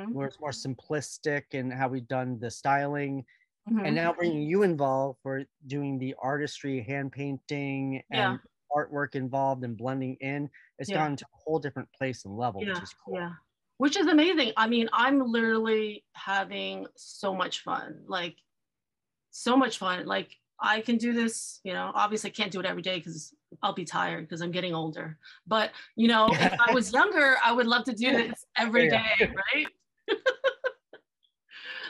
where it's more simplistic in how we've done the styling. And Mm-hmm. now bringing you involved for doing the artistry, hand painting, Yeah. and artwork involved and blending in, it's Yeah. gone to a whole different place and level, which Yeah. is cool. Yeah. Which is amazing. I mean, I'm literally having so much fun. Like, so much fun. Like, I can do this, you know, obviously I can't do it every day because I'll be tired because I'm getting older. But, you know, if I was younger, I would love to do this every day, right?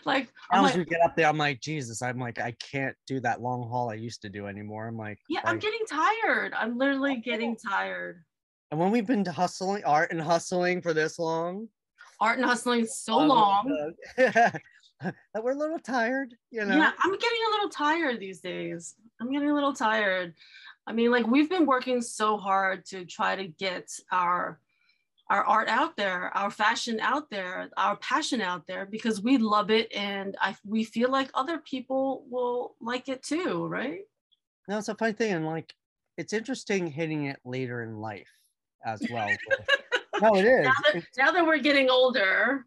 Like, I'm Now as like, we get up there, I'm like, Jesus, I'm like, I can't do that long haul I used to do anymore. I'm like, yeah, I'm getting tired. I'm literally getting tired. and when we've been hustling, art and hustling for this long, Art and hustling so long. that we're a little tired, you Yeah, know? I'm getting a little tired these days. I'm getting a little tired. I mean, like, we've been working so hard to try to get our art out there, our fashion out there, our passion out there because we love it and we feel like other people will like it too, right? No, it's a funny thing, and like, it's interesting hitting it later in life as well. No, it now is. that now that we're getting older.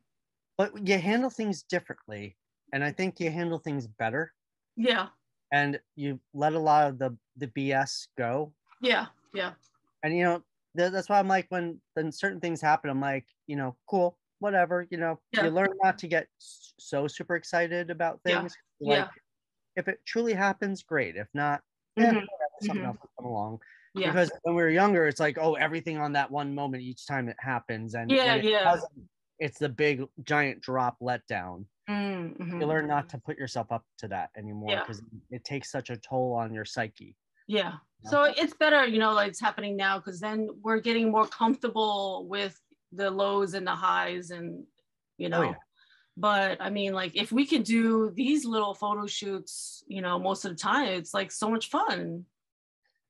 But you handle things differently, and I think you handle things better, Yeah. and you let a lot of the BS go. Yeah. Yeah. And you know, that's why I'm like, when certain things happen, I'm like, you know, cool, whatever. You know, you Yeah. learn not to get so super excited about Yeah. things. Like, Yeah. if it truly happens, great. If not, Mm-hmm. whatever, something Mm-hmm. else will come along. Yeah. Because when we were younger, it's like, oh, everything on that one moment each time it happens, and Yeah. when it Yeah. doesn't, it's the big giant drop letdown. You Mm-hmm. learn not to put yourself up to that anymore Yeah. because it takes such a toll on your psyche. Yeah. You know? So it's better, you know, like it's happening now because then we're getting more comfortable with the lows and the highs and, you Oh know, yeah. but I mean, like if we could do these little photo shoots, you know, most of the time, it's like so much fun.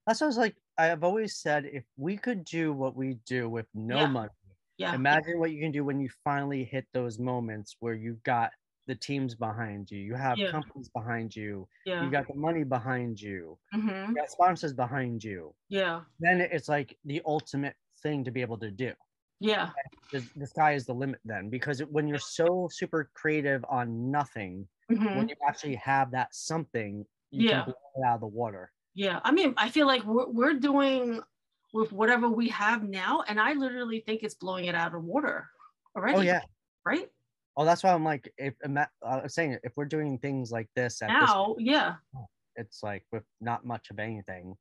That's what I was like. I've always said, if we could do what we do with no Yeah. money, Yeah. imagine what you can do when you finally hit those moments where you've got the teams behind you, you have Yeah. companies behind you, you Yeah. got the money behind you, Mm-hmm. you got sponsors behind you. Yeah. Then it's like the ultimate thing to be able to do. Yeah. The sky is the limit then, because when you're so super creative on nothing, when Mm-hmm. you actually have that something, you can Yeah. blow it out of the water. Yeah. I mean, I feel like we're doing with whatever we have now, and I literally think it's blowing it out of water Oh already, yeah. right? Oh, that's why I'm like, if I was saying, if we're doing things like this at this, Now, yeah. it's like with not much of anything,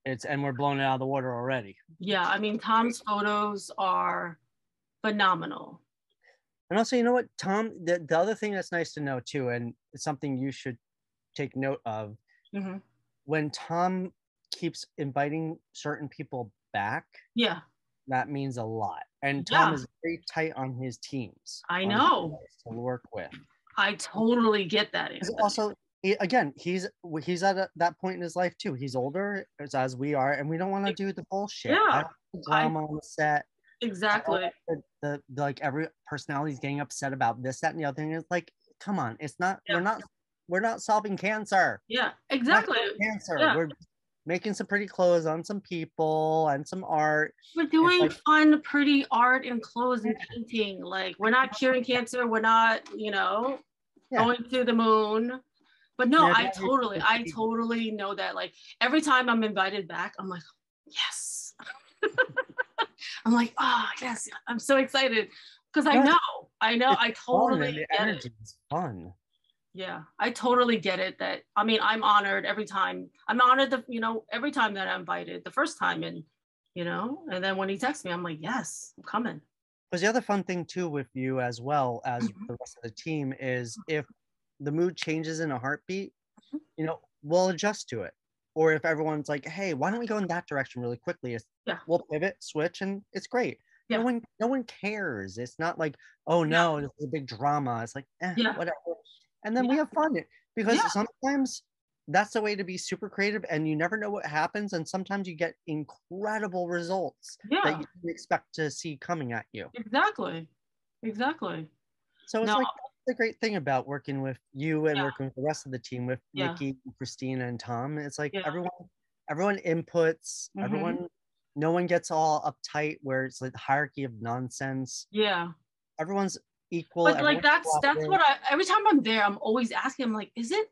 and we're blowing it out of the water already. Yeah. I mean, Tom's photos are phenomenal. And also, you know what, Tom, the other thing that's nice to know too, and it's something you should take note of, Mm-hmm. when Tom keeps inviting certain people back, Yeah. that means a lot. And Tom Yeah. is very tight on his teams, I on know. to work with. I totally get that, Anthony. Also, again, he's at that point in his life too. He's older as we are, and we don't want to do the bullshit. I Yeah. don't want I drama on the set. I don't exactly. want the like every personality is getting upset about this, that, and the other thing. It's like, come on, it's not. Yeah. We're not solving cancer. Yeah. We're not Exactly. cancer. Yeah. We're making some pretty clothes on some people and some art. We're It's doing like, fun, pretty art and clothes and painting. Like we're not curing cancer. We're not, you know, yeah. going to the moon. But no, Yeah, I totally know that. Like every time I'm invited back, I'm like, yes. I'm like, oh yes, I'm so excited because no, I it's fun, totally and the get it. energy is fun. Yeah, I totally get it. That I mean, I'm honored every time. I'm honored that you know every time that I'm invited. The first time, and you know, and then when he texts me, I'm like, yes, I'm coming. Because the other fun thing too with you, as well as Mhm. the rest of the team, is if the mood changes in a heartbeat, you know, we'll adjust to it. Or if everyone's like, hey, why don't we go in that direction really quickly? Yeah, We'll pivot, switch, and it's great. yeah, No one cares. It's not like, oh yeah, no, this is a big drama. It's like, yeah, whatever. And then yeah, we have fun, yeah, because sometimes that's the way to be super creative, and you never know what happens. And sometimes you get incredible results that yeah. you didn't expect to see coming at you. Exactly, exactly. So it's No, like, that's the great thing about working with you and yeah, working with the rest of the team, with yeah, Nikki, Christina, and Tom. It's like yeah. everyone inputs, Mm-hmm. no one gets all uptight where it's like the hierarchy of nonsense. Yeah, Everyone's equal. But like Everyone's that's cooperative. what I every time I'm there, I'm always asking, I'm like, is it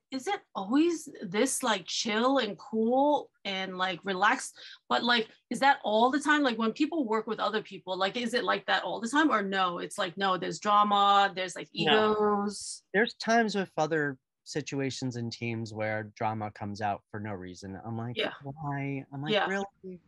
always this like chill and cool and like relaxed? But like, is that all the time? Like when people work with other people, like is it like that all the time? Or no, it's like no, there's drama, there's like No, egos. there's times with other situations and teams where drama comes out for no reason. I'm like, Yeah. why? I'm like, Yeah. really?